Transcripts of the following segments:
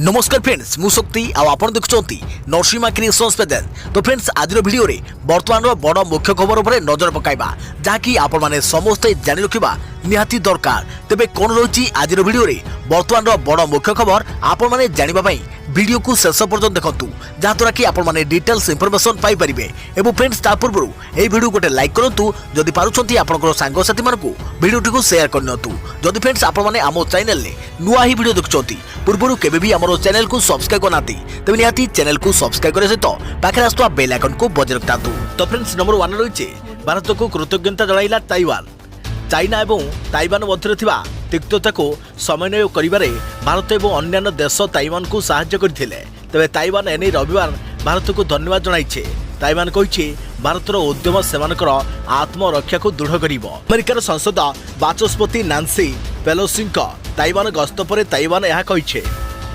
नमस्कार फ्रेंड्स मु शक्ति आपण देखुंत नरसिंहा क्रिएशंस पेज। तो फ्रेंड्स आज वीडियो रे वर्तमान बड़ मुख्य खबर पर नजर पकाइबा जहाँकि आपण माने समस्ते जानि रखिबा निहाती दरकार। तेबे कोन रही आज वीडियो रे वर्तमान बड़ मुख्य खबर आपण माने जानिबा पई वीडियो को शेष पर्यंत देखंतु जहाँद्वारा कि आपण माने डिटेल्स इनफॉरमेशन पाई परिबे। एवं फ्रेंड्स ता पूर्व ए वीडियो गोटे लाइक करंतु जदि पारुछंती आपनकर सांग साथी मानकु वीडियो को शेयर करनतु। जदि फ्रेंड्स आपण माने आमो चैनल ले नुआ ही वीडियो देखुछंती पूर्व केबे भी हमरो चैनल को सब्सक्राइब करनाती तबे निहाती चैनल को सब्सक्राइब करे सहित पाखरे आस्तुवा बेल आइकन को बजाय रखतातु। तो फ्रेंड्स नंबर 1 रहिছে भारत को कृतज्ञता जणाइला ताइवान। चाइना एवं ताइवान मध्य थिबा तिक्तता को समन्वय करिबारे भारत एवं अन्य देश ताइवान को सहायता करथिले। तबे ताइवान एने रविवार भारत को धन्यवाद जणाइछे। ताइवान कहिछि भारतर उद्यम सेमानकर आत्मरक्षा को दृढ़ करिवो। अमेरिकार संसद बाचस्पति नांसी पेलोसी ताइवान गस्त पर ताइवान यह कहिछे।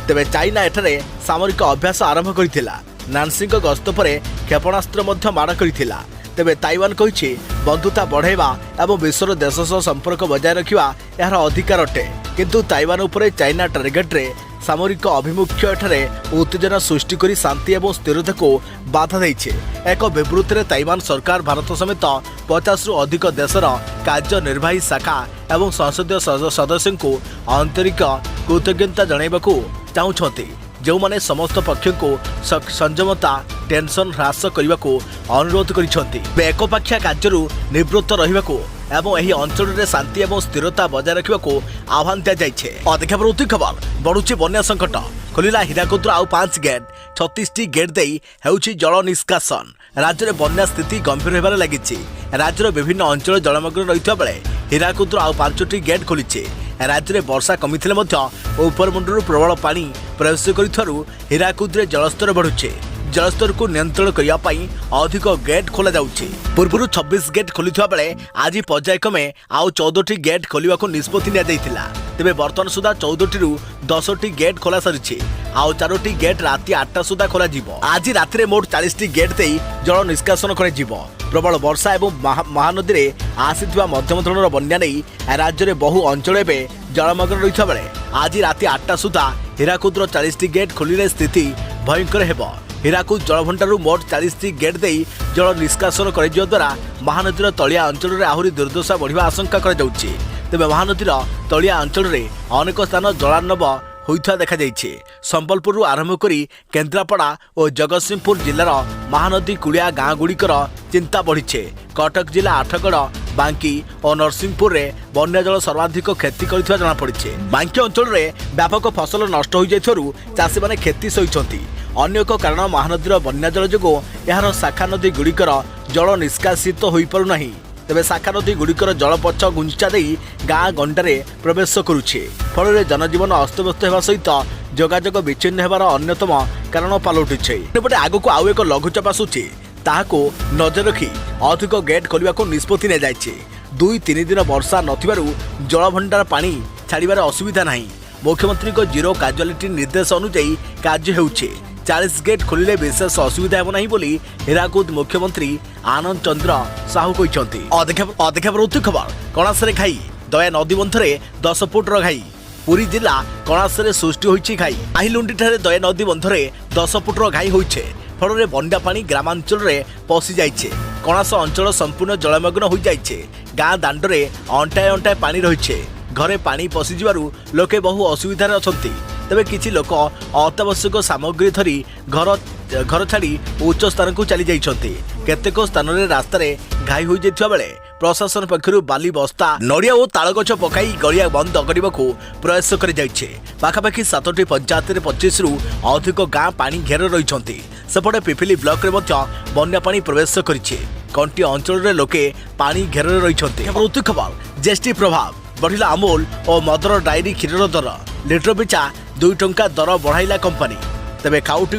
तेबे चाइना एठारे सामरिक अभ्यास आरंभ करिथिला। नांसी गस्त पर क्षेपणास्त्र मध्य माड़ करिथिला। तेबे ताइवान कहिछि बंधुता बढ़ाइबा एवं विश्वर देश सह संपर्क बजाय रखिबा यार अधिकार अटे। किंतु ताइवान उपरे चाइना टार्गेट रे सामरिक अभिमुख्य एठारे उत्तेजना सृष्टि करी शांति एवं स्थिरता को बाधा देइछे। एक विवृत्ति रे ताइवान सरकार भारत समेत 50 रु अधिक देशर कार्यनिर्वाही शाखा एवं संसदीय सदस्यों को आंतरिक कृतज्ञता जणाइबाकू चाहुछंती जो माने समस्त पक्ष को संयमता टेंशन ह्रास करने को अनुरोध करिसेंती। एकपाखिया कार्यरू निवृत्त रहिबाकू एवं एही अंचल रे शांति एवं स्थिरता बजाय रखिबा को आह्वान दिया जाइछे। अधिक प्रवृत्ति खबर बढ़ुची बन्या संकट खोलिला हीराकुद आउ 5 गेट 36 गेट देई हेउची जल निष्कासन। राज्य में बन्या स्थिति गंभीर होबार लागिछि। राज्यर विभिन्न अंचल जलमग्न रहितबा बेले हीराकुद आउ 5टी गेट खोलिछे। राज्य में वर्षा कमिथिले मध्य उपरमुंडरू प्रबल पानी प्रवेश करिथारु हीराकुद रे जलस्तर बढ़ुछे। जलस्तर को नियंत्रण करने पाई अधिक गेट खोला जाउछि। पूर्व 26 गेट खोलिथिबा बेले आज पर्यायक्रमे आउ 14टी गेट खोलिबा को निष्पत्ति निया जाइथिला। तेबे वर्तमान सुधा 14टी रु 10टी गेट खोला सरिछि। आउ 4टी गेट राति 8टा सुधा खोला जिवो। आज राति रे मोट 40टी गेट देई जल निष्कासन करे जिवो। प्रबल वर्षा एवं महानदी रे आसीथिबा मध्यम धरणर बन्या नै राज्य रे बहु अंचल एबे जलमग्न रहिथा बेले आज राति 8टा सुधा हीराकुदर 40टी गेट खोलिले स्थिति भयंकर हेबो। हीराकुद जलभंडारू मोट 40टी गेट देई जल निष्कासन करिजिवा द्वारा महानदीर तलिया अंचल रे आहुरी दुर्दशा बढ़िबा आशंका करा जाउछि। तेबे महानदीर तलिया अंचल रे अनेक स्थान जलार्णव होइथा देखा जाइछे। संबलपुर आरंभ करी केन्द्रापड़ा और जगतसिंहपुर जिलार महानदी कुलिया गाँ गुड़िकर चिंता बढ़ीछे। कटक जिला आठगड़ बांकी और नरसिंहपुर रे बन्या जल सर्वाधिक क्षति करथिबा जଣା पड़िछे। बांकी अंचल रे व्यापक फसल नष्ट हो जाइथारु चाषी माने क्षति सहिछंती। अन्य एक कारण महानदीर बन्या जल जोगो यार शाखा नदी गुड़िकर जल निष्कासित होई पारु नाही। तेबे शाखा नदी गुड़िकर जल पछ गुंचा देई गाँ गंडारे प्रवेश करुछे। फल जनजीवन अस्तव्यस्त होगा सहित जोगाजोग विच्छिन्न होबार अन्यतम कारण पालटिछे। एपटे आगक आउ एक लघुचाप आसुछि ताहाको नजर रखी अधिक गेट खोलिबा को निष्पत्ति ने जाइछे। 2-3 दिन वर्षा नथिबारु जल भंडार पानी छाड़िबार असुविधा नाही। मुख्यमंत्री को जीरो कैजुअलिटी निर्देश अनुसार कार्य हेउछे। 40 गेट खोलिले विशेष असुविधा हेबो नाही बोली हीराकुद मुख्यमंत्री आनंद चंद्र साहू कहिसंती। अधिक प्रवृत्ति खबर कणासरे घाई दया नदी बंधरे 10 फुटर घाई। पुरी जिला कणासरे सृष्टि होइछि घाई। आहिलुंडी ठारे दया नदी बंधरे 10 फुटर घाई होइछे। फल बंडा पानी ग्रामांचल रे पशि जाइछे। कणास अंचल संपूर्ण जलमग्न हो जाइछे। गाँ दांडरे अंटाए अंटाए पानी रहिछे। घरे पानी पशि जिबारु लोके बहु असुविधार अछंती। तेबे किछि लोक अत्यावश्यक सामग्री धरी घर छाड़ी उच्च स्थान को चली जाइछंती। केतेक स्थान रे रास्ता रे घाई हो जाइथिबा बेले प्रशासन पक्षरु बाली बस्ता नड़िया और ताल गछ पकाई गलिया बंद करने प्रयास कर जाइछे। पाखापाखि 7टी पंचायत रे 25 रु अधिक गाँ पानी घेर रहिछंती। सेपटे पिपिली ब्लॉक रे मध्य बन्या पानी प्रवेश करिछे। कंटी अंचल रे लोके पानी घेर रहिछंती। प्रवृत्ति खबर जीएसटी प्रभाव बढ़िला अमूल और मदर डायरी क्षीर दर लिटर पिछा 2 टंका दर बढ़ाइला कंपनी। तेबे खाउटी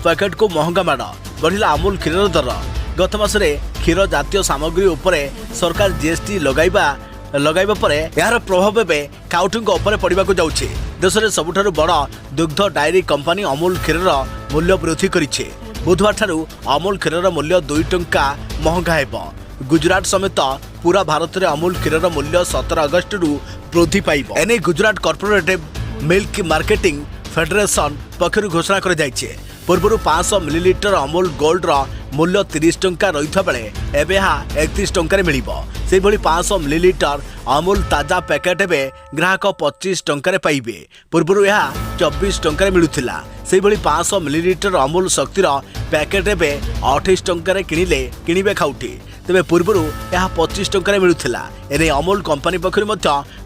पैकेट को महंगा माड़ बढ़िला अमूल क्षीर दर। गत मासरे क्षीर जातीय सामग्री उपरे सरकार जीएसटी लगाइबा परे यार प्रभाव एबे खाउटी उपरे पड़िबाकू जाउछे। देश में सबुठारु बड़ दुग्ध डायरी कंपनी अमूल क्षीर मूल्य वृद्धि करिछे। बुधवार ठारू अमूल क्षीर मूल्य 2 टंका महंगा हेबो। गुजरात समेत पूरा भारत में अमूल क्षीर मूल्य 17 अगस्त वृद्धि पाइब। एने Gujarat cooperative milk marketing federation पक्षर घोषणा कर पूर्व 500 मिलीलिटर अमूल गोल्ड मूल्य 30 टंका रही बेले एवं यह 31 टंकार मिल से 500 मिलीलिटर अमूल ताजा पैकेट एवं ग्राहक 25 टंकार पाइबे। पूर्व यह 24 टंकार मिलूला से 500 मिलीलिटर अमूल शक्तिर पैकेट एवं 28 टंकार किणिले किणवे खाउटी तेज पूर्व यह 25 टंकार मिलूला एने अमूल कंपनी पक्षर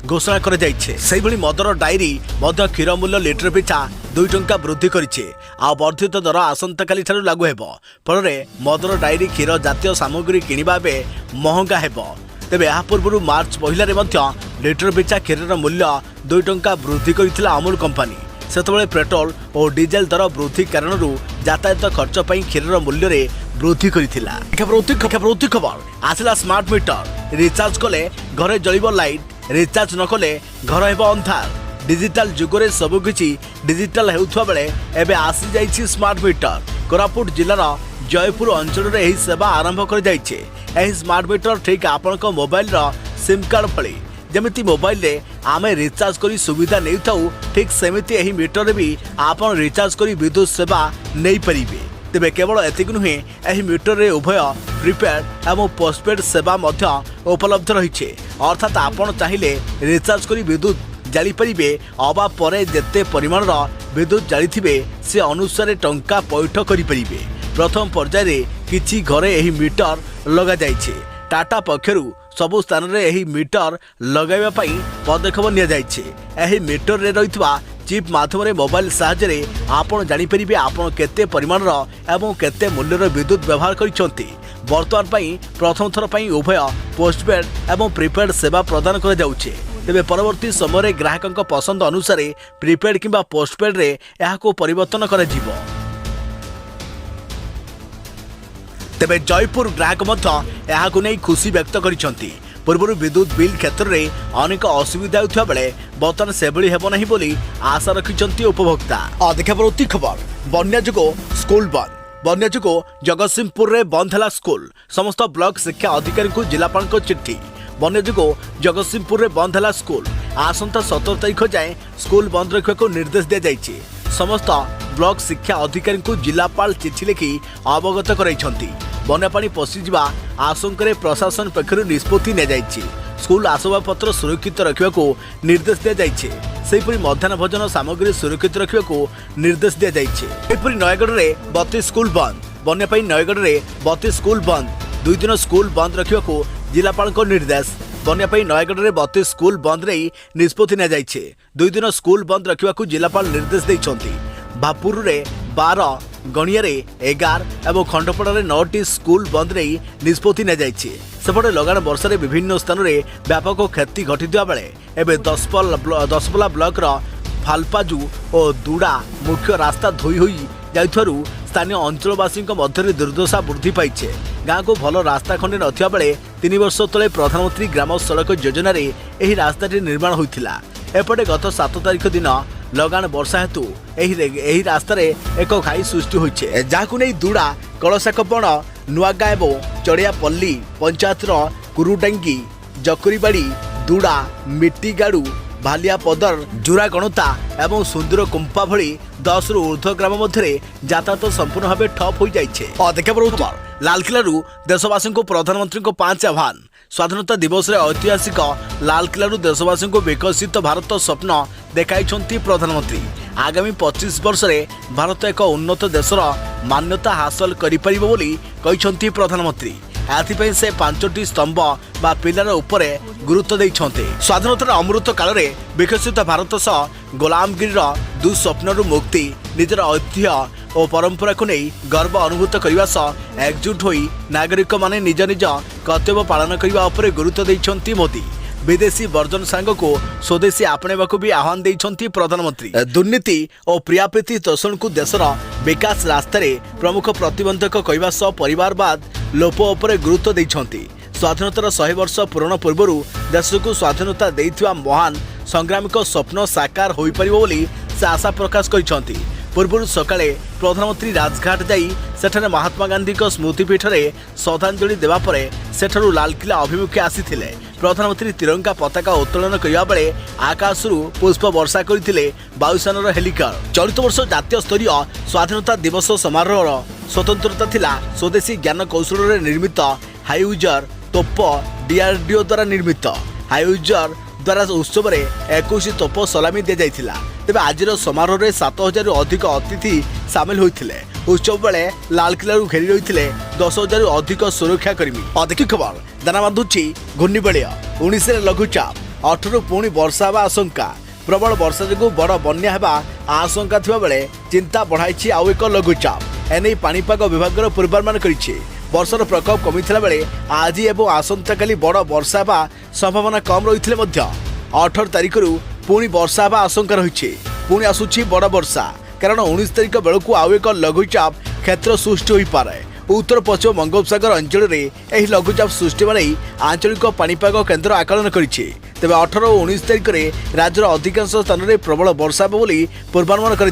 घोषणा कर मदर डायरी क्षीर मूल्य लिटर पिछा 2 टंका वृद्धि करिछे आ वर्धित दर आसंता काली ठारू लागू हेबो फल मदर डायरी क्षीर जातीय सामग्री किणवा महंगा हेबो। तेबे यह पूर्व मार्च पहिला लिटर पिछा क्षीर मूल्य 2 टंका वृद्धि करथिला अमूल कंपनी सेतबेले पेट्रोल और डीजेल दर वृद्धि कारण यातायात खर्च पर क्षीर मूल्य रे वृद्धि करथिला। खबर आसिला स्मार्ट मीटर रिचार्ज कले घरे जलिबो लाइट रिचार्ज न कले घर हेबो अंधार डिजिटल जुगरे सबकिछि डिजिटल हेउथवा बेले एबे आसी जाइछि स्मार्ट मीटर। कोरापुट जिलार जयपुर अंचल रे एही सेवा आरंभ कर जाइछे। एही स्मार्ट मीटर ठीक आपनक मोबाइल रो सिम कार्ड भली जेमिति मोबाइल रे आमे रिचार्ज करी सुविधा नै थाउ ठीक सेमिति एही मीटर रे भी आपन रिचार्ज करी विद्युत सेवा नै परिबे। तेबे केवल एतिक नुहे एही मीटर रे उभय प्रीपेड एवं पोस्टपेड सेवा मध्य उपलब्ध रहिछे अर्थात आपन चाहिले रिचार्ज करी विद्युत जाली परिबे अबा परे जेते परिमाण विद्युत जाली थिबे से अनुसार टंका पैठ करि परिबे। प्रथम पर्याय रे किछि घरे एही मीटर लगा जाइछे। टाटा पक्षरु सबु स्थान रे एही मीटर लगाइबा पई पदक्षेप निया जाइछे। एही मीटर रे रहितबा चिप माध्यम रे मोबाइल साहाय्य रे आपण जानि परिबे आपण केते परिमाण एवं केते मूल्य रो विद्युत व्यवहार करिसंती। वर्तमान पई प्रथम थर पई उभय पोस्टपेड एवं प्रीपेड सेवा प्रदान कर जाउछे। तेबे परवर्ती समय ग्राहक पसंद अनुसार प्रीपेड किंबा पोस्टपेड रे यहाको परिवर्तन कर जिवो। तेबे जयपुर ग्राहक मध्य यहाको नै खुशी व्यक्त करिसंती। पूर्व विद्युत बिल क्षेत्र में अनेक असुविधा होता बेले बर्तमान सेभली हेब नहीं बोली आशा रखिंट उपभोक्ता। देखा खबर बन्या जोगो स्कूल बंद बन्या जोगो जगतसिंहपुर में बंद है स्कूल समस्त ब्लॉक शिक्षा अधिकारी को जिलापाल को चिट्ठी। बन्या जोगो जगतसिंहपुर में बंद है स्कूल आसंता 17 तारीख जाए स्कूल बंद रखा को निर्देश दी जाइए। समस्त ब्लॉक शिक्षा अधिकारी को जिलापाल चिट्ठी लिखि अवगत कराइछंती। बन्या पानी पशिजा आशंका प्रशासन पक्षर निष्पत्ति नि स्कूल आसबाबपत्र सुरक्षित रखा को निर्देश दी जाइए। मध्याह्न भोजन सामग्री सुरक्षित रखा को निर्देश दी जाइए। नयगढ़ में 32 स्कूल बंद बन्या नयगढ़ में 32 स्कूल बंद 2 दिन स्कूल बंद रखा को जिलापाल को निर्देश। बन्या नयगढ़ में 32 स्कूल बंद नहीं निष्पत्ति नि 2 दिन स्कूल बंद रखा को जिलापाल निर्देश देइछंती। भापुर रे 12 गणिया 11 और खंडपड़ा 9टी स्कूल बंद नहीं निष्पत्ति नि सेपटे लगाण वर्षा विभिन्न स्थान में व्यापक क्षति घटी बेले एवं दसपल्ला ब्लॉक फालपाजु और दुड़ा मुख्य रास्ता धोई हो जाइथारु स्थानीय अंचलवासी मध्य दुर्दशा वृद्धि पाइछे। गाँव को भल रास्ता खंडे नथिबा बेले 3 वर्ष तले प्रधानमंत्री ग्राम सड़क योजना रे एही रास्ताटी निर्माण होइथिला। एपटे गत 7 तारीख दिन लगाण वर्षा हेतु एही रास्तार एक घाई सृष्टि होइछे जाहाकु नै दुड़ा कलशाकपण नुआगाँ एवं चढ़ियापल्ली पंचायतर कुरुडांगी जकरीबाड़ी दुड़ा मिट्टीगाड़ू भालिया पदर जुरा गणता एवं सुंदर कुंपा भली 10 रु ऊर्ध्व ग्राम मध्य यातायात संपूर्ण भाव ठप हो जाए। लालकिलू देशवासी को प्रधानमंत्री को 5 आह्वान। स्वाधीनता दिवस रे ऐतिहासिक लालकिलू देशवासी को विकसित भारत स्वप्न देखाई प्रधानमंत्री। आगामी 25 वर्ष में भारत एक उन्नत देशर मान्यता हासिल करिपरिब बोली कहिसंती प्रधानमंत्री। एथिपई से 5टी स्तंभ बा पिलर उपरे गुरुत्व देइछन्ते। स्वाधीनतार अमृत काल रे विकसित भारत सह गोलामगिरीर दुस्वप्नरु मुक्ति निजर ऐतिह्य और परंपरा को नहीं गर्व अनुभूत करने सह एकजुट होई नागरिक माने निज निज कर्तव्य पालन करने उपरे गुरुत्व देइछन्ती मोदी। विदेशी वर्जन सांग को स्वदेशी आपणेबा को भी आह्वान देइछन्ती प्रधानमंत्री। दुर्नीति और प्रियाप्रीति तोषण को देशर विकास रास्तार प्रमुख प्रतिबंधक कहवा सह परिवारवाद लोप उपरे गुरुत्व देइछन्ती। स्वाधीनतार 100 वर्ष पूरण पूर्व देश को स्वाधीनता देइथिबा महान संग्रामिक स्वप्न साकार होई परिबो बोली से आशा प्रकाश करिसंती। पूर्व सकाळे प्रधानमंत्री राजघाट जाई सेठारे महात्मा गांधी स्मृतिपीठ में श्रद्धांजलि देवा परे सेठारु लालकिला अभिमुखे आसीथिले। प्रधानमंत्री तिरंगा पताका उत्तोलन करबा बेले आकाशरू पुष्प वर्षा करथिले वायुसेनार हेलिकप्टर। चलित वर्ष जातीय स्तरीय स्वाधीनता दिवस समारोह स्वतंत्रता थिला स्वदेशी ज्ञान कौशल रे निर्मित हाईउजर तोप डीआरडीओ द्वारा निर्मित हाईउजर द्वारा उत्सव में 21 तोप सलामी दि जाइथिला। तेबे आजिर समारोह में 7000 अधिक अतिथि सामिल होइथिले। उत्सव बेले लालकिला घेरी रही 10,000 अधिक सुरक्षाकर्मी। अधिक खबर दाना बांधुची घूर्णिबलय 19 लघुचाप 18 पुणी वर्षा हेबा आशंका। प्रबल वर्षा जो बड़ बन्या हेबा आशंका थिबा बेले चिंता बढ़ाई आउ एक लघुचाप। एने पाणीपाग विभाग पूर्वानुमान करिछि। वर्षार प्रकोप कमिथिला बेले आज एवं आसंताकाली बड़ वर्षा हेबा संभावना कम रही 18 तारिख पुणी वर्षा हेबा आशंका रही। पुणी आसुछि बड़ वर्षा कारण 19 तारिख बेलू आउ एक लघुचाप क्षेत्र सृष्टि हो पारे। उत्तर पश्चिम बंगोपसागर अंचल में यह लघुचाप सृष्टि होने आंचलिक पाणीपाग केन्द्र आकलन करिछि। तेबे 18 और 19 तारिख में राज्यर अधिकांश स्थान में प्रबल वर्षा बोली पूर्वानुमान कर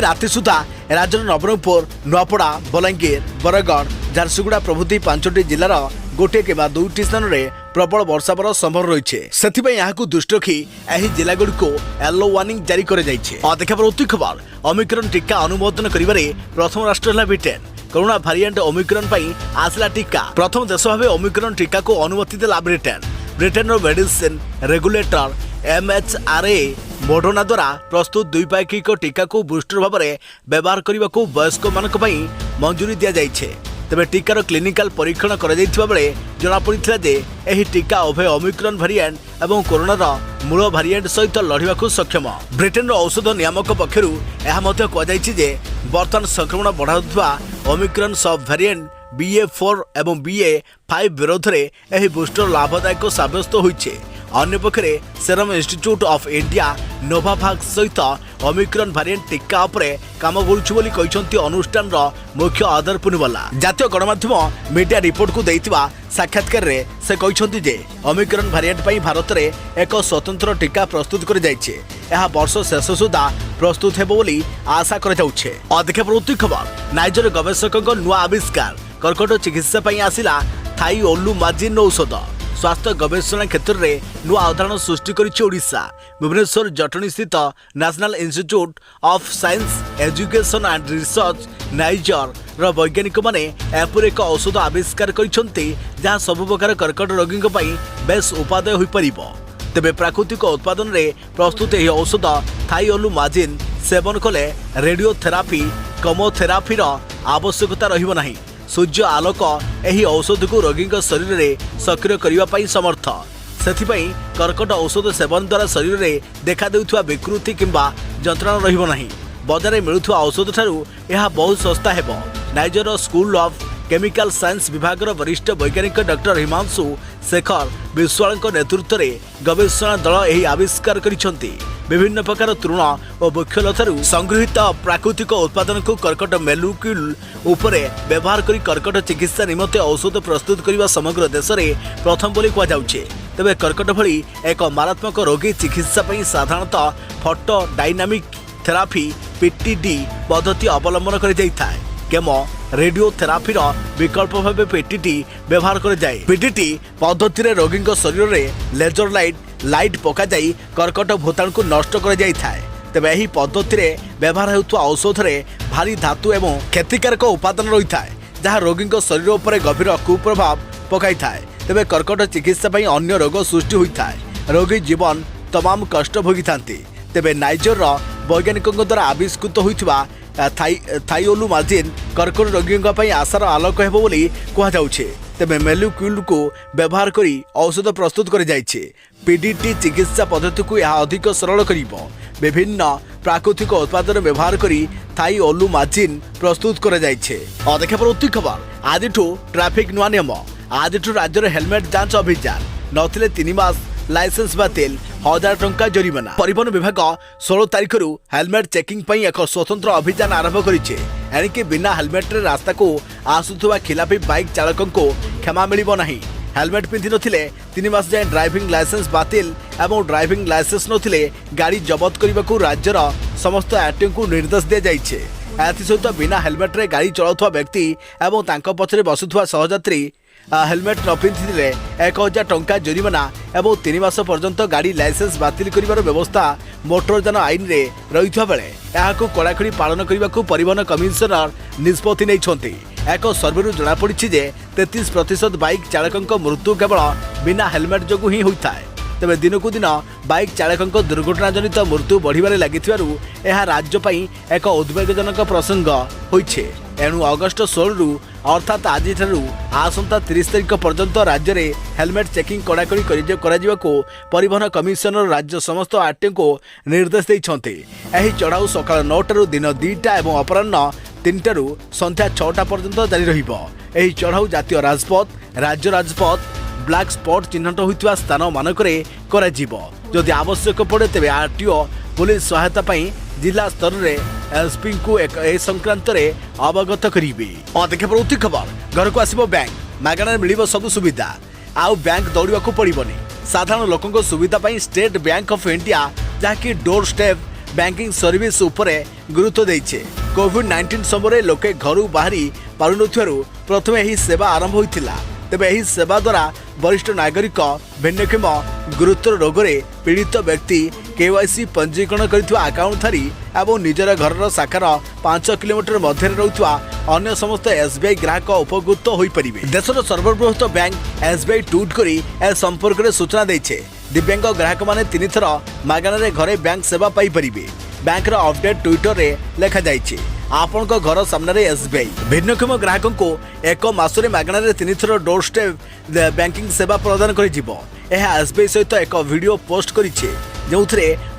राति सुधा राज्यर नवरंगपुर नुआपड़ा बलांगीर बरगढ़ झारसुगुड़ा प्रभृति 5टी जिलार गोटे कि 2टी स्थान में प्रबल वर्षा होबार संभव रही है। दृष्टि रखी जिलागुड़ी को येलो वार्निंग जारी कर खबर ओमिक्रॉन टीका अनुमोदन करिबारे प्रथम राष्ट्र है ब्रिटेन। कोरोना भारिएंट ओमिक्रॉन पई आसला टीका। प्रथम देश भाव ओमिक्रॉन टीका को अनुमति देला Britain. Britain medicine regulator MHRA Moderna द्वारा प्रस्तुत द्विपाक्षिक टीका को बूस्टर भाव में व्यवहार करने को वयस्क मानक पई मंजूरी दिया जाइछे। तेबे टीकार क्लिनिकल परीक्षण कर जनापड़ा जे यह टीका उभय ओमिक्रॉन भारिएंट एवं कोरोनार मूल भारिएंट सहित लड़िबा को सक्षम। ब्रिटेन औषध नियामक पक्षर यह बर्तमान संक्रमण बढ़ाउथबा ओमिक्रॉन सब भारिएंट BA.4 एवं BA.5 विरोध में यह बूस्टर लाभदायक सब्यस्त होइछे। अन्य पक्षरे सेरम इंस्टीट्यूट ऑफ इंडिया नोवाभाक्स सहित ओमिक्रॉन भारिएंट टीका उपरे काम करुछु बोली कहिसंती अनुष्ठान मुख्य आदर पुनिवाला। जातीय गणमाध्यम मीडिया रिपोर्ट को देइतिबा साक्षात्कार रे से कहिसंती जे ओमिक्रॉन भारिएंट पई भारत रे एक स्वतंत्र टीका प्रस्तुत कर जाइछे। यह वर्ष शेष सुधा प्रस्तुत हेबो बोली आशा कर जाउछे। अधिक प्रवृत्ति खबर नाइजर गवेषकों नुआ आविष्कार कर्कट चिकित्सा पई आसिला थाइओलुमाजिन औषध। स्वास्थ्य गवेषणा क्षेत्र में नुआ अवधारण सृष्टि करिछि ओडिशा। भुवनेश्वर जटनी स्थित national institute of science education and research niger वैज्ञानिक माने एपर एक औषध आविष्कार करिसंती जहाँ सब प्रकार कर्कट रोगी बेस उपादेय हो पारिबो। तेबे प्राकृतिक उत्पादन रे प्रस्तुत यह औषध थाइओलुमाजिन सेवन कले रेडियोथेरापी केमोथेरापी आवश्यकता रहिबो नाही। सूर्य आलोक यही औषध को रोगी शरीर में सक्रिय करने समर्थ। से कर्कट औषध सेवन द्वारा शरीर में देखा देउथुवा विकृति किंबा जंत्रणा रहिबो नाही। बजार में मिलुथुवा औषध ठारू यह बहुत सस्ता हेबो। Niger school of chemical science विभाग वरिष्ठ वैज्ञानिक डॉक्टर हिमांशु शेखर विश्वाल नेतृत्व में गवेषणा दल यही आविष्कार करिसंती। विभिन्न प्रकार तृण और वृक्षलतारू संगृहित प्राकृतिक उत्पादन को कर्कट मेलुक्यूल उपरे व्यवहार करी कर्कट चिकित्सा निमंते औषध प्रस्तुत करने समग्र देश में प्रथम बोली कहुचे। तेबे कर्कट भली एक मारात्मक रोगी चिकित्सा पई साधारणतः फोटो डायनामिक थेरापी PTD पद्धति अवलंबन कर जाइथाय। केमो रेडियोथेरापी विकल्प भाव PTD व्यवहार कर जाए। PTD पद्धति रे रोगी शरीर में लेजर लाइट पका जाई कर्कट भूताणु को नष्ट कर जाइथाय। तेबे एही पद्धति रे व्यवहार हेउथुवा औषध रे भारी धातु एवं क्षतिकारक उपादान रही थाए जहाँ रोगी शरीर उपर गभीर कुप्रभाव पकाई थाए। तेबे कर्कट चिकित्सा पई अन्य रोग सृष्टि होता है। रोगी जीवन तमाम कष्ट भोगी थांती। तेबे नाइजर वैज्ञानिकों द्वारा आविष्कृत होइथिबा थाइओलुमाजिन कर्कट रोगी आशार आलोक हेबो बोली कहुचे। तेबे मेलुक्यूल को व्यवहार करी औषध प्रस्तुत कर जाइछे। PDT चिकित्सा पद्धति को यह अधिक सरल करिबो। विभिन्न प्राकृतिक उत्पादन व्यवहार करी थाइओलुमाजिन प्रस्तुत कर जाइछे। अधिक प्रवृत्ति खबर आदिठू ट्रैफिक नुआ नियम। आदिठू राज्य हेलमेट जांच अभियान नथिले 3 मास लाइसेंस बातिल 1000 टंका जरिमाना। परिवहन विभाग 16 तारिख हेलमेट चेकिंग पई एक स्वतंत्र अभियान आरंभ करिछे। एणिकी बिना हेलमेट रे रास्ता को आसुथुवा खिलाफी बाइक चालकों को क्षमा मिलिबो नाही। हेलमेट पिंधि नथिले 3 मास जाए ड्राइविंग लाइसेंस बातिल एवं ड्राइविंग लाइसेंस नथिले गाड़ी जबत करने को राज्यर समस्त आरटीओ को निर्देश दिया जाइछे। एसहित बिना हेलमेट रे गाड़ी चलाउथवा व्यक्ति एवं तांको पछरे बसुथवा सहयात्री हेलमेट न पिंधिले 1000 टंका जुर्माना एवं 3 मास पर्यंत गाड़ी लाइसेंस बातिल करिवार व्यवस्था मोटर यान आईन रे रहिथवा बेले एहाको कड़ाकड़ी पालन करने परिवहन कमिशनर निष्पत्ति नहीं। एक सर्वेरु जनापड़ी जे 33% बाइक चालकों मृत्यु केवल बिना हेलमेट जोगु ही होता है। तेज दिनकू दिन बाइक चालकों दुर्घटना जनित मृत्यु बढ़िबारे लागिथिबारु एहा राज्य पई एक उद्वेगजनक प्रसंग होइछे। एणु अगस्ट 16 रु अर्थात आज आसंता 30 तारिख पर्यंत राज्य में हेलमेट चेकिंग कड़ाकड़ी को परिवहन कमिशनर राज्य समस्त आरटीओ को निर्देश देइछन्ते। एही चढ़ाऊ सकाळ 9 टारू दिन 2टा एवं अपराह्न 3 टारू संध्या 6टा पर्यंत जारी रहिबो। एही चढ़ाऊ जातीय राजपथ, राज्य राजपथ, ब्लैक स्पॉट चिन्हट होइतिबा स्थान मानकरे करा जिवो। जदि आवश्यक पड़े तेबे आरटीओ पुलिस सहायता पई जिला स्तर में एसपी को ए संक्रांत अवगत करेंगे। देखिए प्रति खबर घर को आसो बैंक मागणार मिल सब सुविधा आउ बैंक दौड़ा पड़ोनी। साधारण लोकों सुविधा पाई स्टेट बैंक ऑफ इंडिया जहाँकि डोर स्टेप बैंकिंग सर्विस उपरे गुरुत्व देइछे। कोविड-19 समय लोके घर बाहरी पारुनथुवारु प्रथम यही सेवा आरंभ होइथिला। तेबे यही सेवा द्वारा वरिष्ठ नागरिक भिन्नक्षम गुरुतर रोगरे पीड़ित व्यक्ति केवाईसी पंजीकरण करथिबा अकाउंट थारी एवं निजर घर शाखार 5 किलोमीटर मध्य रहुवा अन्य समस्त एसबीआई ग्राहक उपकृत हो पारिबे। देशर सर्वबृहत बैंक एसबीआई ट्वीट करी ए संपर्क में सूचना देइछे। दिव्यांग ग्राहक माने 3 थर मागणारे घरे बैंक सेवा पाई परिबे। बैंक अपडेट ट्विटर रे लिखा जाइछे आपण घर सामने एसबीआई भिन्नक्षम ग्राहकों को 1 मासरे मागणारे 3 थर डोर स्टेप बैंकिंग सेवा प्रदान कर एसबीआई सहित एक वीडियो पोस्ट करिछे जो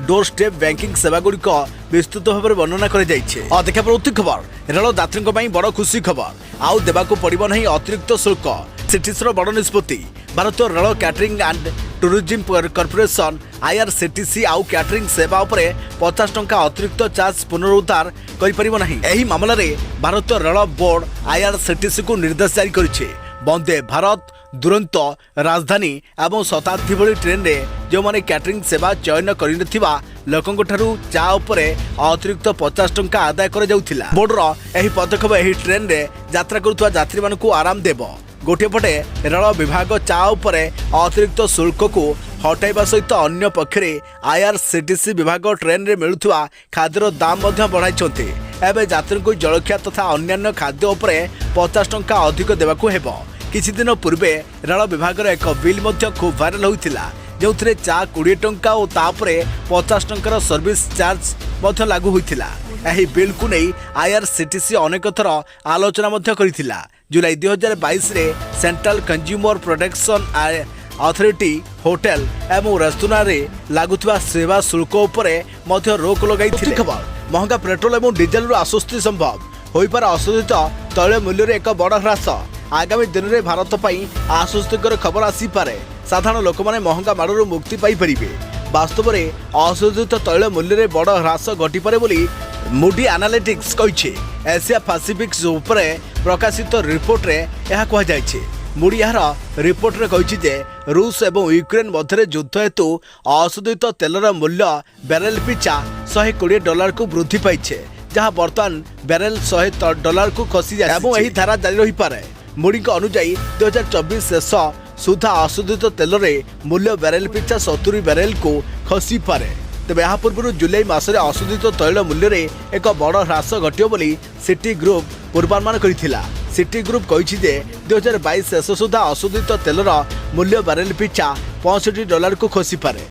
डोर स्टेप बैंकिंग सेवा गुड़िक विस्तृत भाव में वर्णना कर देखा प्रति खबर रेल यात्री बड़ खुशी खबर आउ देवाक पड़ो नहीं अतिरिक्त शुल्क सीटीसी बड़ निष्पत्ति। Bharat rail catering and tourism corporation IRCTC आउ कैटरिंग सेवा उपरे 50 टंका अतिरिक्त चार्ज पुनरुद्धार कर मामला रे भारत रेल बोर्ड आईआरसीटीसी को निर्देश जारी करिछे। वंदे भारत, दुरंतो, राजधानी एवं शताब्दी भली ट्रेन रे जो माने कैटरिंग सेवा चयन करिनथिबा लोकंक ठारू चा उपरे अतिरिक्त 50 टंका आदाय कर जाउथिला। बोर्डर एही पदक्षेप एही ट्रेन रे यात्रा करुवा यात्री मानकु आराम देबो। गोटे पटे रेल विभाग चा उपरे अतिरिक्त शुल्क को हटाइबा सहित अन्य पक्षरे आईआरसीटीसी विभाग ट्रेन रे मिलुवा खाद्यर दाम मध्य बढ़ाइछन्ते। एबे यात्री को जलखिया तथा अन्यान्य खाद्य उपरे 50 टंका अधिक देबाकू हेबो। किछि दिन पूर्वे रेल विभाग एक बिल मध्य खूब वायरल होइतिला जो चा 20 टंका और तापरे 50 टंकार सर्विस चार्ज मध्य लागू होइतिला। एही बिल को नहीं आईआरसीटीसी अनेक थर आलोचना मध्य करितिला। जुलाई 2022 रे central consumer protection authority hotel एवं रेस्तोरां रे लागुवा सेवा शुल्क उपरे मध्य रोक लगाई। खबर महंगा पेट्रोल एवं डीजेल आश्वस्ति संभव हो पार अशोधित तैल मूल्य रे एक बड़ ह्रास आगामी दिन में भारत पर आश्वस्तिकर खबर आसीपे। साधारण लोक मैंने महंगा माड़ू मुक्ति पाइपर। वास्तव में अशोधित तैल मूल्य में बड़ ह्रास घटीपे बोली मूडी एनालिटिक्स कही। एशिया पैसिफिक्स उपरे प्रकाशित रिपोर्ट रे यह कहुई। मूडी यार रिपोर्ट रे कही जे रूस एवं यूक्रेन मध्य युद्ध हेतु अशोधित तेलर मूल्य बैरेल पिछा $120 को वृद्धि पाई जहाँ बर्तमान बैरेल $100 को खसी जाए और यही धारा जारी रही पारे। मूडी अनुजाई 2024 शेष सुधा अशोधित तेल रे मूल्य बैरेल पिछा 70 बैरेल को खसी पारे। तेज यह पूर्व जुलाई मासरे अशोधित तैल मूल्य रे एक बड़ ह्रास घटियो बोली सिटी ग्रुप पूर्वानुमान करिथिला। सिटी ग्रुप कही 2022 शेष सुधा अशोधित तेलर मूल्य बैरेल पिछा $65 को खसी पारे।